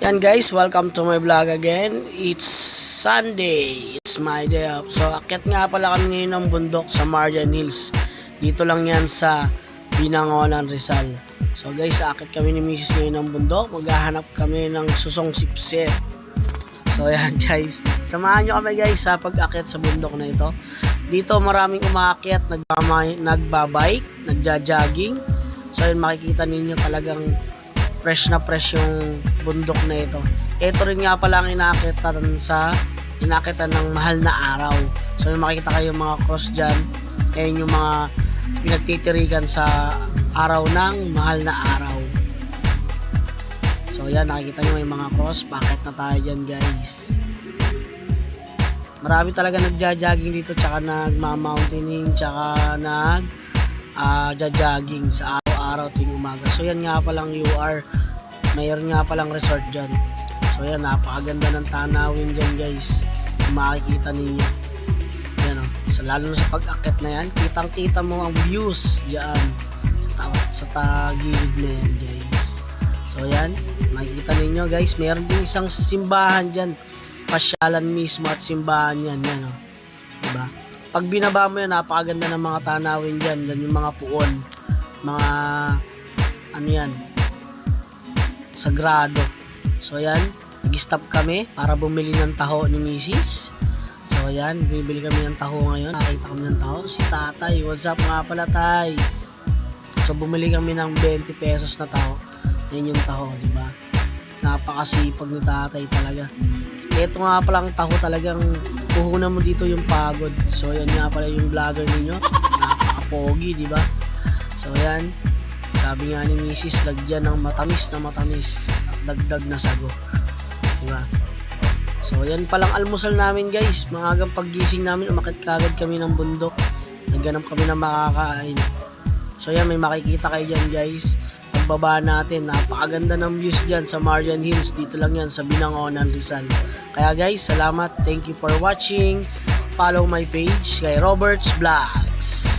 Yan guys, welcome to my vlog again. It's Sunday. It's my day off. So akyat nga pala kami ngayon ng bundok sa Marian Hills. Dito lang yan sa Binangonan, Rizal. So guys, akyat kami ni Mrs. ngayon ng bundok. Maghahanap kami ng susong sipsip. So yan guys, samahan nyo kami guys sa pag-akyat sa bundok na ito. Dito maraming umaakyat, nagbabike, nagja-jogging. So yun, makikita ninyo talagang fresh na fresh yung bundok na ito. Ito rin nga pala ang inaakitan ng mahal na araw. So yung makikita kayo mga cross dyan, ayan yung mga pinagtitirikan sa araw ng mahal na araw. So yan, nakikita nyo yung mga cross. Bakit na tayo dyan guys? Marami talaga nagja-jogging dito, tsaka nagma-mountaining, tsaka nag-jogging sa araw tuwing umaga. So yan nga palang UR, mayroon nga palang resort dyan. So yan, napakaganda ng tanawin dyan guys, makikita ninyo yan, oh. So lalo na sa pag-akit na yan, kitang kita mo ang views dyan sa tagilid na yan guys. So yan, makikita ninyo guys, mayroon din isang simbahan dyan, pasyalan mismo at simbahan yan, yan oh. Diba? Pag binaba mo yan, napakaganda ng mga tanawin dyan, yung mga puon, mga ano yan, sagrado. So yan, nag-stop kami para bumili ng taho ni Mrs. So yan, bibili kami ng taho ngayon. Nakita kami ng taho, si tatay. What's up nga pala tay? So bumili kami ng 20 pesos na taho. Yan yung taho, diba? Napakasipag ni tatay talaga. Ito nga palang taho, talagang puhunan mo dito yung pagod. So yan nga pala yung vlogger ninyo, napaka-pogi, diba? So yan, sabi nga ni Mrs. lagyan ng matamis na matamis, dagdag na sago, diba? So yan palang almusal namin guys. Maagang paggising namin, umakyat kagad kami ng bundok, nagganap kami ng makakain. So yan, may makikita kayo dyan guys. Pagbaba natin, napakaganda ng views dyan sa Marian Hills. Dito lang yan sa Binangonan, Rizal. Kaya guys, salamat, thank you for watching. Follow my page kay Roberts Vlogs.